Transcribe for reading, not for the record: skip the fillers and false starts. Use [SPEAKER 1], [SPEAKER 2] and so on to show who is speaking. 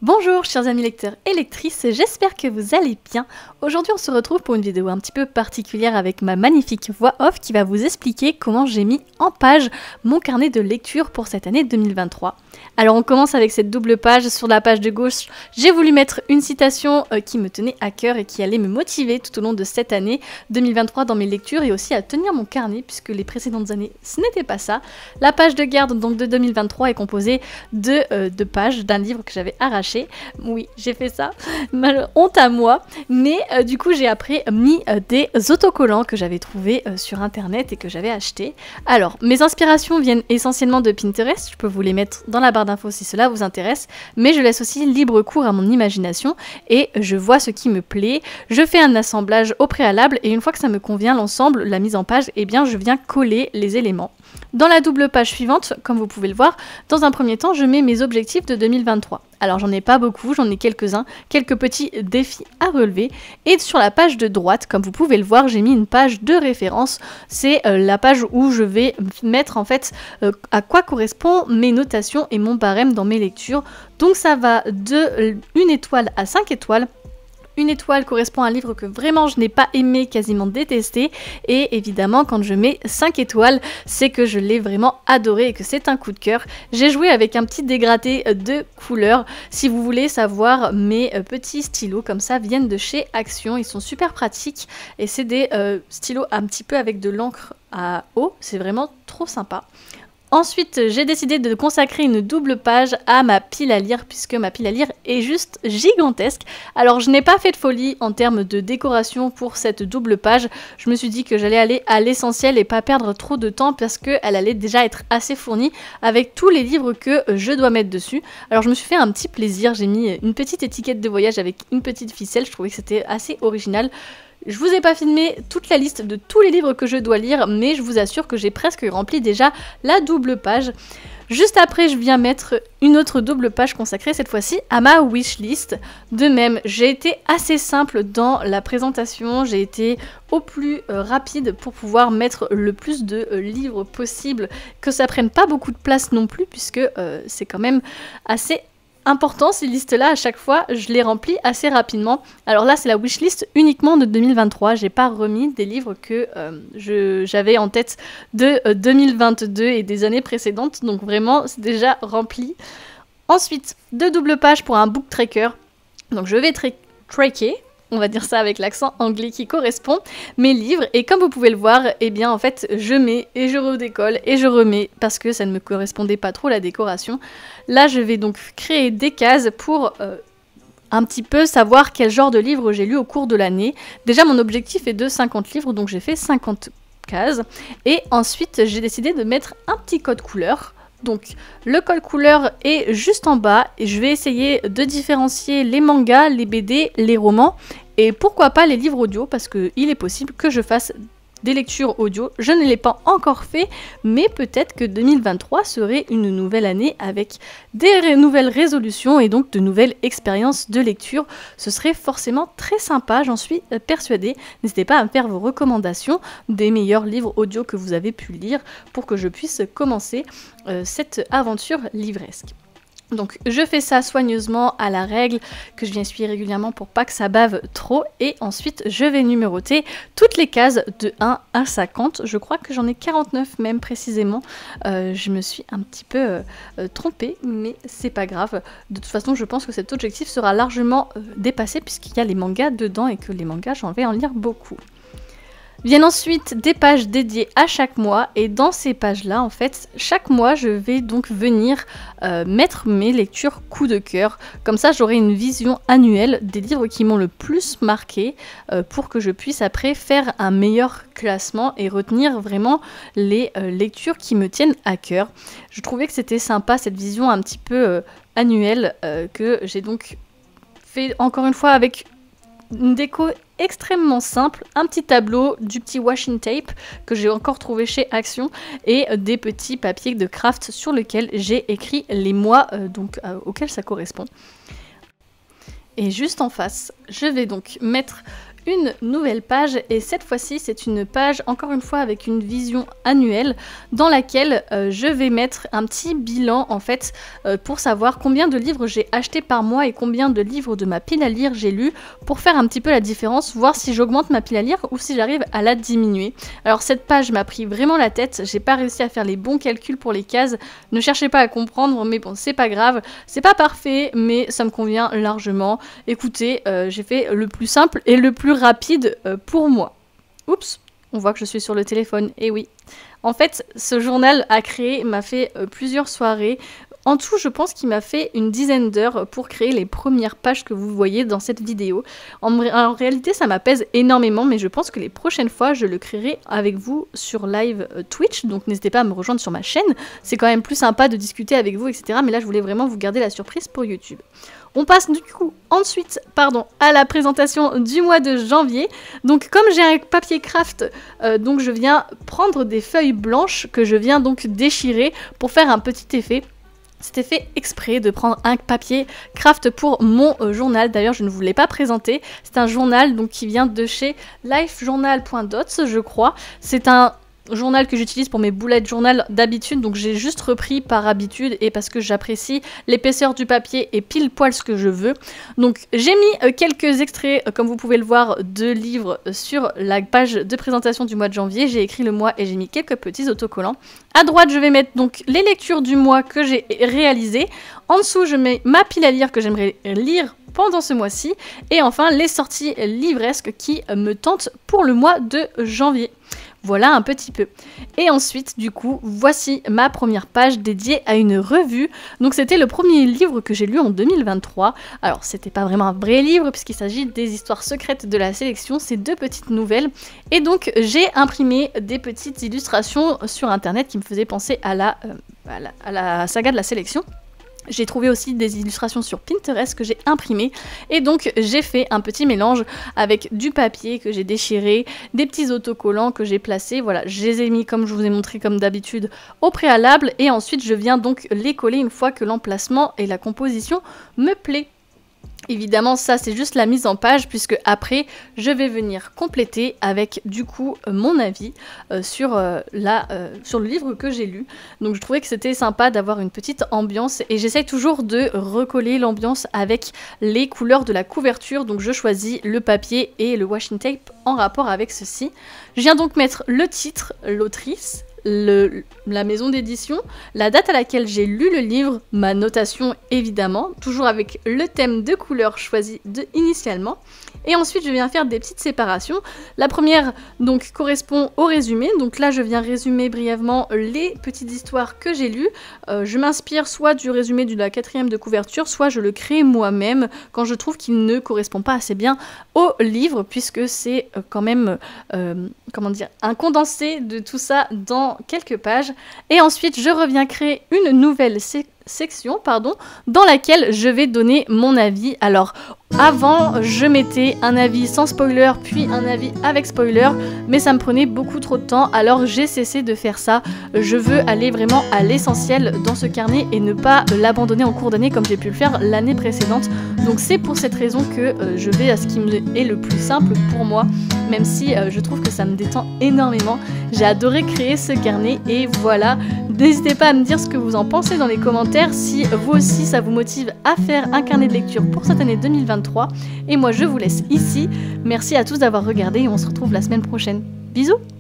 [SPEAKER 1] Bonjour chers amis lecteurs et lectrices, j'espère que vous allez bien. Aujourd'hui on se retrouve pour une vidéo un petit peu particulière avec ma magnifique voix off qui va vous expliquer comment j'ai mis en page mon carnet de lecture pour cette année 2023. Alors on commence avec cette double page. Sur la page de gauche, j'ai voulu mettre une citation qui me tenait à cœur et qui allait me motiver tout au long de cette année 2023 dans mes lectures et aussi à tenir mon carnet puisque les précédentes années ce n'était pas ça. La page de garde donc de 2023 est composée de pages d'un livre que j'avais arraché. Oui, j'ai fait ça, honte à moi, mais du coup j'ai après mis des autocollants que j'avais trouvés sur internet et que j'avais achetés. Alors, mes inspirations viennent essentiellement de Pinterest, je peux vous les mettre dans la barre d'infos si cela vous intéresse, mais je laisse aussi libre cours à mon imagination et je vois ce qui me plaît, je fais un assemblage au préalable et une fois que ça me convient l'ensemble, la mise en page, eh bien je viens coller les éléments. Dans la double page suivante, comme vous pouvez le voir, dans un premier temps, je mets mes objectifs de 2023. Alors j'en ai pas beaucoup, j'en ai quelques-uns, quelques petits défis à relever. Et sur la page de droite, comme vous pouvez le voir, j'ai mis une page de référence. C'est la page où je vais mettre en fait à quoi correspondent mes notations et mon barème dans mes lectures. Donc ça va de 1 étoile à 5 étoiles. 1 étoile correspond à un livre que vraiment je n'ai pas aimé, quasiment détesté. Et évidemment, quand je mets 5 étoiles, c'est que je l'ai vraiment adoré et que c'est un coup de cœur. J'ai joué avec un petit dégradé de couleurs. Si vous voulez savoir, mes petits stylos comme ça viennent de chez Action. Ils sont super pratiques et c'est des stylos un petit peu avec de l'encre à eau. C'est vraiment trop sympa. Ensuite, j'ai décidé de consacrer une double page à ma pile à lire puisque ma pile à lire est juste gigantesque. Alors, je n'ai pas fait de folie en termes de décoration pour cette double page. Je me suis dit que j'allais aller à l'essentiel et pas perdre trop de temps parce qu'elle allait déjà être assez fournie avec tous les livres que je dois mettre dessus. Alors, je me suis fait un petit plaisir. J'ai mis une petite étiquette de voyage avec une petite ficelle. Je trouvais que c'était assez original. Je vous ai pas filmé toute la liste de tous les livres que je dois lire, mais je vous assure que j'ai presque rempli déjà la double page. Juste après, je viens mettre une autre double page consacrée, cette fois-ci, à ma wishlist. De même, j'ai été assez simple dans la présentation, j'ai été au plus rapide pour pouvoir mettre le plus de livres possible, que ça prenne pas beaucoup de place non plus, puisque c'est quand même assez important, ces listes-là, à chaque fois, je les remplis assez rapidement. Alors là, c'est la wishlist uniquement de 2023. J'ai pas remis des livres que j'avais en tête de 2022 et des années précédentes. Donc vraiment, c'est déjà rempli. Ensuite, 2 doubles pages pour un book tracker. Donc je vais tracker, on va dire ça avec l'accent anglais qui correspond, mes livres. Et comme vous pouvez le voir, eh bien en fait, je mets et je redécolle et je remets parce que ça ne me correspondait pas trop la décoration. Là, je vais donc créer des cases pour un petit peu savoir quel genre de livre j'ai lu au cours de l'année. Déjà, mon objectif est de 50 livres, donc j'ai fait 50 cases. Et ensuite, j'ai décidé de mettre un petit code couleur. Donc le code couleur est juste en bas et je vais essayer de différencier les mangas, les BD, les romans et pourquoi pas les livres audio parce qu'il est possible que je fasse des lectures audio. Je ne l'ai pas encore fait, mais peut-être que 2023 serait une nouvelle année avec des nouvelles résolutions et donc de nouvelles expériences de lecture. Ce serait forcément très sympa, j'en suis persuadée. N'hésitez pas à me faire vos recommandations des meilleurs livres audio que vous avez pu lire pour que je puisse commencer cette aventure livresque. Donc je fais ça soigneusement à la règle que je viens essuyer régulièrement pour pas que ça bave trop et ensuite je vais numéroter toutes les cases de 1 à 50. Je crois que j'en ai 49 même précisément. Je me suis un petit peu trompée mais c'est pas grave. De toute façon je pense que cet objectif sera largement dépassé puisqu'il y a les mangas dedans et que les mangas j'en vais en lire beaucoup. Viennent ensuite des pages dédiées à chaque mois et dans ces pages-là, en fait, chaque mois, je vais donc venir mettre mes lectures coup de cœur. Comme ça, j'aurai une vision annuelle des livres qui m'ont le plus marqué pour que je puisse après faire un meilleur classement et retenir vraiment les lectures qui me tiennent à cœur. Je trouvais que c'était sympa cette vision un petit peu annuelle que j'ai donc fait encore une fois avec une déco extrêmement simple, un petit tableau, du petit washing tape que j'ai encore trouvé chez Action et des petits papiers de craft sur lesquels j'ai écrit les mois auxquels ça correspond. Et juste en face, je vais donc mettre une nouvelle page et cette fois-ci c'est une page encore une fois avec une vision annuelle dans laquelle je vais mettre un petit bilan en fait pour savoir combien de livres j'ai acheté par mois et combien de livres de ma pile à lire j'ai lu pour faire un petit peu la différence, voir si j'augmente ma pile à lire ou si j'arrive à la diminuer. Alors cette page m'a pris vraiment la tête, j'ai pas réussi à faire les bons calculs pour les cases, ne cherchez pas à comprendre mais bon c'est pas grave, c'est pas parfait mais ça me convient largement. Écoutez, j'ai fait le plus simple et le plus rapide pour moi. Oups, on voit que je suis sur le téléphone, et oui. En fait, ce journal m'a fait plusieurs soirées. En tout, je pense qu'il m'a fait une dizaine d'heures pour créer les premières pages que vous voyez dans cette vidéo. En réalité, ça m'apaise énormément, mais je pense que les prochaines fois, je le créerai avec vous sur live Twitch, donc n'hésitez pas à me rejoindre sur ma chaîne. C'est quand même plus sympa de discuter avec vous, etc. Mais là, je voulais vraiment vous garder la surprise pour YouTube. On passe du coup ensuite à la présentation du mois de janvier. Donc comme j'ai un papier craft, donc je viens prendre des feuilles blanches que je viens donc déchirer pour faire un petit effet. C'était fait exprès de prendre un papier craft pour mon journal. D'ailleurs, je ne vous l'ai pas présenté. C'est un journal donc, qui vient de chez lifejournal.dots, je crois. C'est un journal que j'utilise pour mes bullet journal d'habitude, donc j'ai juste repris par habitude et parce que j'apprécie l'épaisseur du papier et pile poil ce que je veux. Donc j'ai mis quelques extraits, comme vous pouvez le voir, de livres sur la page de présentation du mois de janvier. J'ai écrit le mois et j'ai mis quelques petits autocollants. À droite, je vais mettre donc les lectures du mois que j'ai réalisées. En dessous, je mets ma pile à lire que j'aimerais lire pendant ce mois-ci. Et enfin, les sorties livresques qui me tentent pour le mois de janvier. Voilà un petit peu. Et ensuite, du coup, voici ma première page dédiée à une revue. Donc c'était le premier livre que j'ai lu en 2023. Alors c'était pas vraiment un vrai livre puisqu'il s'agit des histoires secrètes de la sélection, c'est 2 petites nouvelles. Et donc j'ai imprimé des petites illustrations sur internet qui me faisaient penser à la saga de la sélection. J'ai trouvé aussi des illustrations sur Pinterest que j'ai imprimées et donc j'ai fait un petit mélange avec du papier que j'ai déchiré, des petits autocollants que j'ai placés, voilà, je les ai mis comme je vous ai montré comme d'habitude au préalable et ensuite je viens donc les coller une fois que l'emplacement et la composition me plaît. Évidemment, ça c'est juste la mise en page puisque après je vais venir compléter avec du coup mon avis sur le livre que j'ai lu. Donc je trouvais que c'était sympa d'avoir une petite ambiance et j'essaye toujours de recoller l'ambiance avec les couleurs de la couverture. Donc je choisis le papier et le washing tape en rapport avec ceci. Je viens donc mettre le titre, l'autrice, la maison d'édition, la date à laquelle j'ai lu le livre, ma notation évidemment, toujours avec le thème de couleur choisi initialement. Et ensuite je viens faire des petites séparations. La première donc correspond au résumé, donc là je viens résumer brièvement les petites histoires que j'ai lues. Je m'inspire soit du résumé de la 4e de couverture, soit je le crée moi-même quand je trouve qu'il ne correspond pas assez bien au livre, puisque c'est quand même comment dire, un condensé de tout ça dans quelques pages. Et ensuite je reviens créer une nouvelle section dans laquelle je vais donner mon avis. Alors avant je mettais un avis sans spoiler puis un avis avec spoiler, mais ça me prenait beaucoup trop de temps, alors j'ai cessé de faire ça. Je veux aller vraiment à l'essentiel dans ce carnet et ne pas l'abandonner en cours d'année comme j'ai pu le faire l'année précédente. Donc c'est pour cette raison que je vais à ce qui est le plus simple pour moi, même si je trouve que ça me détend énormément. J'ai adoré créer ce carnet et voilà. N'hésitez pas à me dire ce que vous en pensez dans les commentaires, si vous aussi ça vous motive à faire un carnet de lecture pour cette année 2023. Et moi je vous laisse ici. Merci à tous d'avoir regardé et on se retrouve la semaine prochaine. Bisous!